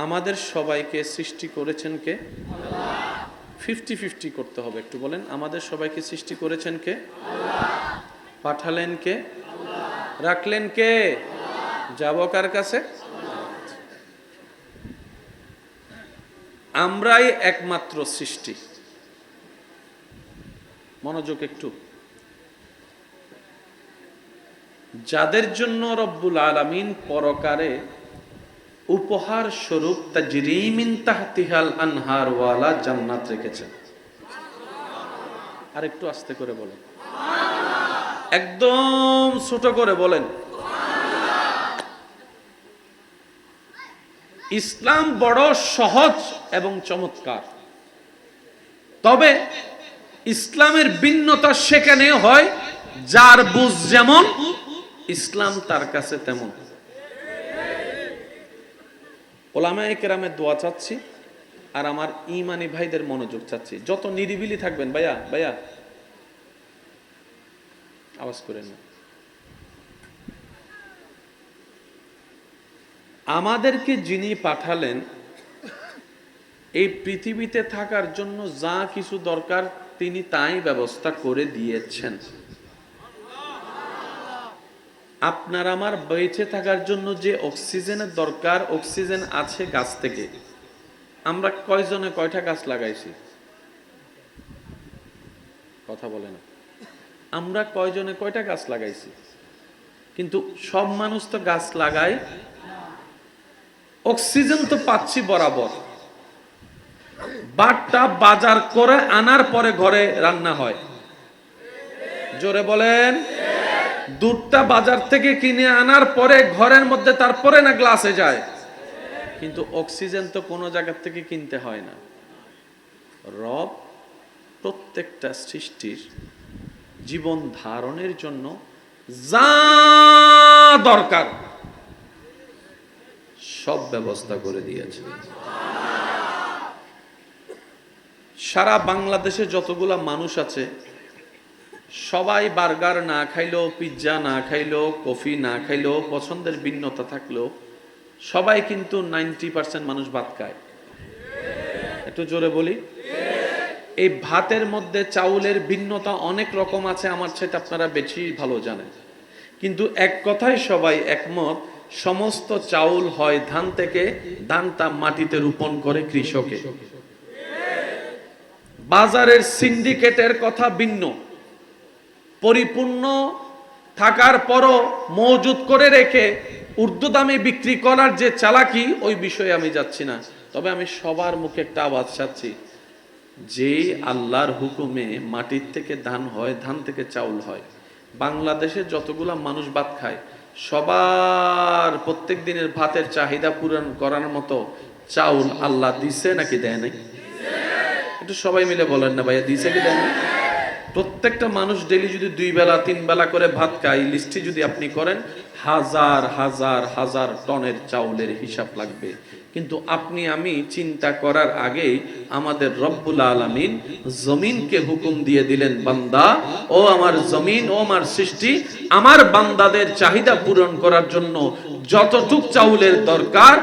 আমাদের সবাইকে সৃষ্টি করেছেন কে? 50-50 করতে হবে, একটু বলেন। আমাদের সবাইকে সৃষ্টি করেছেন কে? পাঠালেন কে? রাখলেন কে? যাব কার কাছে? আমরাই একমাত্র সৃষ্টি। মনোযোগ একটু। যাদের জন্য রব্বুল আলামিন পরকারে উপহার স্বরূপ তাজরি মিন তাহতিহাল আনহার ওয়ালা জান্নাত রেখেছেন। আর একটু আস্তে করে বলেন, একদম ছোট করে বলেন। ইসলাম বড় সহজ এবং চমৎকার, তবে ইসলামের ভিন্নতা সেখানে হয় যার বুঝ যেমন ইসলাম তার কাছে তেমন। ওলামায়ে কেরামের দোয়া চাচ্ছি আর আমার ঈমানি ভাইদের মনোযোগ চাচ্ছি। যত নিরিবিলি থাকবেন, ভাইয়া ভাইয়া আওয়াজ করেন না। আমাদেরকে যিনি পাঠালেন এই পৃথিবীতে থাকার জন্য যা কিছু দরকার তিনি তাই ব্যবস্থা করে দিয়েছেন। আপনার আমার বেঁচে থাকার জন্য যে অক্সিজেনের দরকার, অক্সিজেন আছে গাছ থেকে। আমরা কয়জনে কয়টা গাছ লাগাইছি? কথা বলে না। আমরা কয়জনে কয়টা গাছ লাগাইছি? কিন্তু সব মানুষ তো গাছ লাগায়। অক্সিজেন তো পাচ্ছি বরাবর, বাটটা বাজার করে আনার পরে ঘরে রান্না হয়। জোরে বলেন। দুধটা বাজার থেকে কিনে আনার পরে ঘরের মধ্যে তারপরে না গ্লাসে যায়। কিন্তু অক্সিজেন তো কোনো জায়গা থেকে কিনতে হয় না। রব প্রত্যেকটা সৃষ্টির জীবন ধারণের জন্য যা দরকার সব ব্যবস্থা করে দিয়েছে। সারা বাংলাদেশে যতগুলা মানুষ আছে সবাই বার্গার না খাইলেও, পিৎজা না খাইলেও, কফি না খাইলেও, পছন্দের ভিন্নতা থাকলেও সবাই কিন্তু 90% মানুষ ভাত খায়। একটু জোরে বলি। এই ভাতের মধ্যে চাউলের ভিন্নতা অনেক রকম আছে, আমার চাইতে আপনারা বেশি ভালো জানেন। কিন্তু এক কথায় সবাই একমত, সমস্ত চাউল হয় ধান থেকে, ধানটা মাটিতে রোপণ করে কৃষকে। বাজারের সিন্ডিকেটের কথা ভিন্ন, পরিপূর্ণ থাকার পরও মজুদ করে রেখে ঊর্ধ্ব দামে বিক্রি করার যে চালাকি, ওই বিষয়ে আমি যাচ্ছি না। তবে আমি সবার মুখে একটা আওয়াজ চাচ্ছি, যে আল্লাহর হুকুমে মাটির থেকে ধান হয়, ধান থেকে চাউল হয়, বাংলাদেশে যতগুলা মানুষ ভাত খায় সবার প্রত্যেক দিনের ভাতের চাহিদা পূরণ করার মতো চাউল আল্লাহ দিছে নাকি দেয় নাই? একটু সবাই মিলে বলেন না ভাইয়া, দিছে কি দেয় নাই? প্রত্যেকটা মানুষ ডেলি যদি 2 বেলা 3 বেলা করে ভাত খায়, লিস্টে যদি আপনি করেন হাজার হাজার হাজার টনের চাউলের হিসাব লাগবে। কিন্তু আপনি আমি চিন্তা করার আগেই আমাদের রব্বুল আলামিন জমিনকে হুকুম দিয়ে দিলেন, বান্দা ও আমার জমিন, ও আমার সৃষ্টি, আমার বান্দাদের চাহিদা পূরণ করার জন্য যতটুক চাউলের দরকার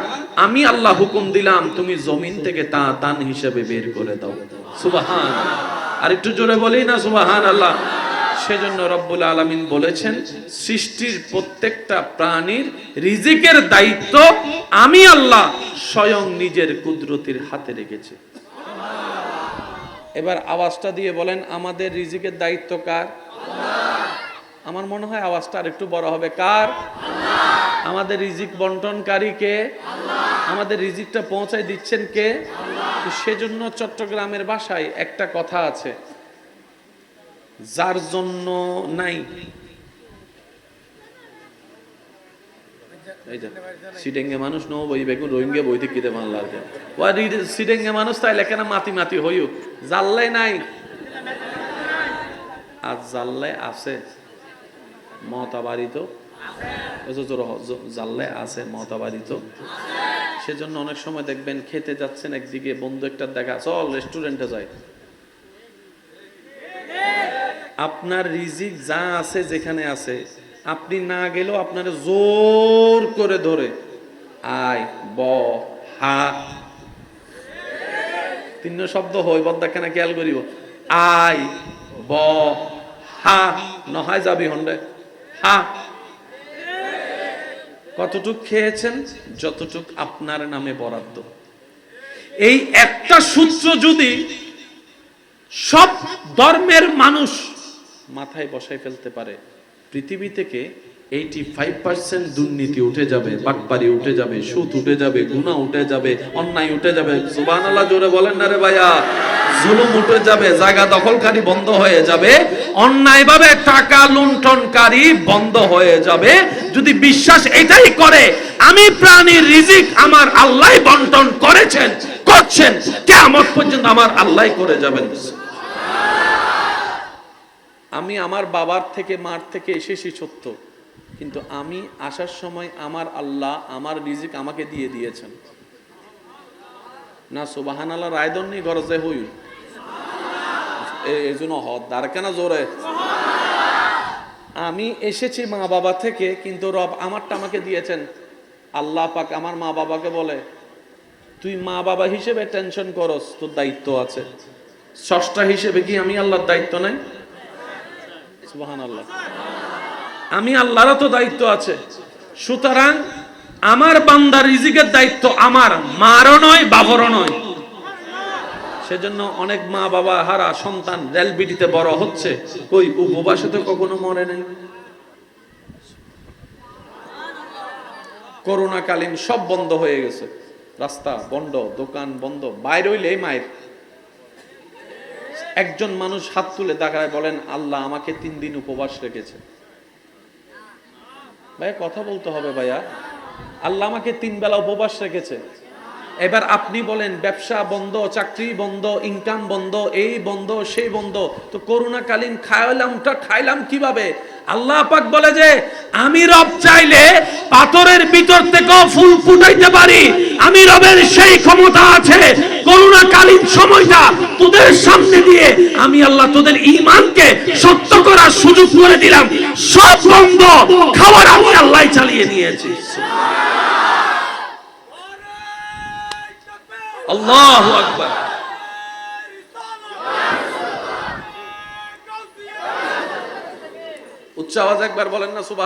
আমি আল্লাহ হুকুম দিলাম, তুমি জমিন থেকে তা দান হিসেবে বের করে দাও। সুবহানাল্লাহ। আর একটু জোরে বলি না সুবহানাল্লাহ। সেজন্য রব্বুল আলামিন বলেছেন, সৃষ্টির প্রত্যেকটা প্রাণীর রিজিকের দায়িত্ব আমি আল্লাহ স্বয়ং নিজের কুদরতের হাতে রেখেছি। এবার আওয়াজটা দিয়ে বলেন, আমাদের রিজিকের দায়িত্ব কার? আমার মনে হয় আওয়াজটা আর একটু বড় হবে। কার? আমাদের রিজিক বন্টনকারী কে? আমাদের রিজিকটা পৌঁছায় দিচ্ছেন কে? সেজন্য চট্টগ্রামের ভাষায় একটা কথা আছে, যার জন্য নাই। সিডেঙ্গে মানুষ নো বই বেগুন রোহিঙ্গা বইতে কিতে মানলার সিডেঙ্গে মানুষ তাই লেখা না মাতি মাতি হইও, জাল্লাই নাই আর জাল্লাই আছে মতাবাড়িত, জাল্লাই আছে মতাবাড়িত। সেজন্য অনেক সময় দেখবেন খেতে যাচ্ছেন, একদিকে বন্ধু একটা দেখা, চল রেস্টুরেন্টে যাই। আপনার রিজিক যা আছে যেখানে আছে, আপনি না গেলেও আপনার জোর করে ধরে আয় ব হা, তিন শব্দ হয় বদ্দা কেন খেয়াল করিব, আই ব হা, নহয় যাবি হন্ডে হা। কতটুক খেয়েছেন? যতটুক আপনার নামে বরাদ্দ। এই একটা সূত্র যদি সব ধর্মের মানুষ মাথায় বসায় ফেলতে পারে, পৃথিবী থেকে 85% দুর্নীতি উঠে যাবে, বাটপারি উঠে যাবে, সুদ উঠে যাবে, গুনাহ উঠে যাবে, অন্যায় উঠে যাবে। সুবহানাল্লাহ জোরে বলেন না রে ভাইয়া। জুলুম উঠে যাবে, জায়গা দখলকারী বন্ধ হয়ে যাবে, অন্যায়ভাবে টাকা লুণ্ঠনকারী বন্ধ হয়ে যাবে। যদি বিশ্বাস এটাই করে আমি প্রাণীর রিজিক আমার আল্লাহ বন্টন করেছেন, করছেন, কিয়ামত পর্যন্ত আমার আল্লাহ করে যাবেন। আমি আমার বাবার থেকে মার থেকে এসেছি সত্য, কিন্তু আমি আসার সময় আমার আল্লাহ আমার রিজিক আমাকে দিয়ে দিয়েছেন না। সুবহানাল্লাহ রায়দন নি গরজে হই এই জন্য হদ দার কেন জোরে। আমি এসেছি মা বাবা থেকে, কিন্তু রব আমারটা আমাকে দিয়েছেন। আল্লাহ পাক আমার মা বাবাকে বলে, তুই মা বাবা হিসেবে টেনশন করস, তোর দায়িত্ব আছে। স্রষ্টা হিসেবে কি আমি আল্লাহর দায়িত্ব নাই? সুবহানাল্লাহ, আমি আল্লাহরও তো দায়িত্ব আছে। সুতরাং আমার বান্দার রিজিকের দায়িত্ব আমার, মারও নয় বাবারও নয়। সেজন্য অনেক মা বাবা হারা সন্তান রেলবিটিতে বড় হচ্ছে, কই উপবাসে তো কখনো মরে নাই। করোনাকালীন সব বন্ধ হয়ে গেছে, রাস্তা বন্ধ, দোকান বন্ধ, বাইরে হইলে মায়ের। একজন মানুষ হাত তুলে তাকায় বলেন, আল্লাহ আমাকে 3 দিন উপবাস রেখেছে। ভাইয়া কথা বলতে হবে ভাইয়া, আল্লাহ আমাকে 3 বেলা উপবাস রেখেছে। এবার আপনি বলেন ব্যবসা বন্ধ, চাকরি বন্ধ, ইনকাম বন্ধ, এই বন্ধ সেই বন্ধ, তো করোনাকালীন খাইলাম কিভাবে? আল্লাহ পাক বলে যে আমি রব চাইলে পাথরের ভিতর থেকেও ফুল ফুটাইতে পারি। আমি রবের সেই ক্ষমতা আছে। করোনাকালীন সময়টা তোদের সামনে দিয়ে আমি আল্লাহ তোদের ঈমানকে সত্য করার সুযোগ করে দিলাম। সব বন্ধ, খাবার আমি আল্লাহ চালিয়ে নিয়েছি। আল্লাহু আকবার। উচ্চ আওয়াজ একবার বলেন না সুবহান।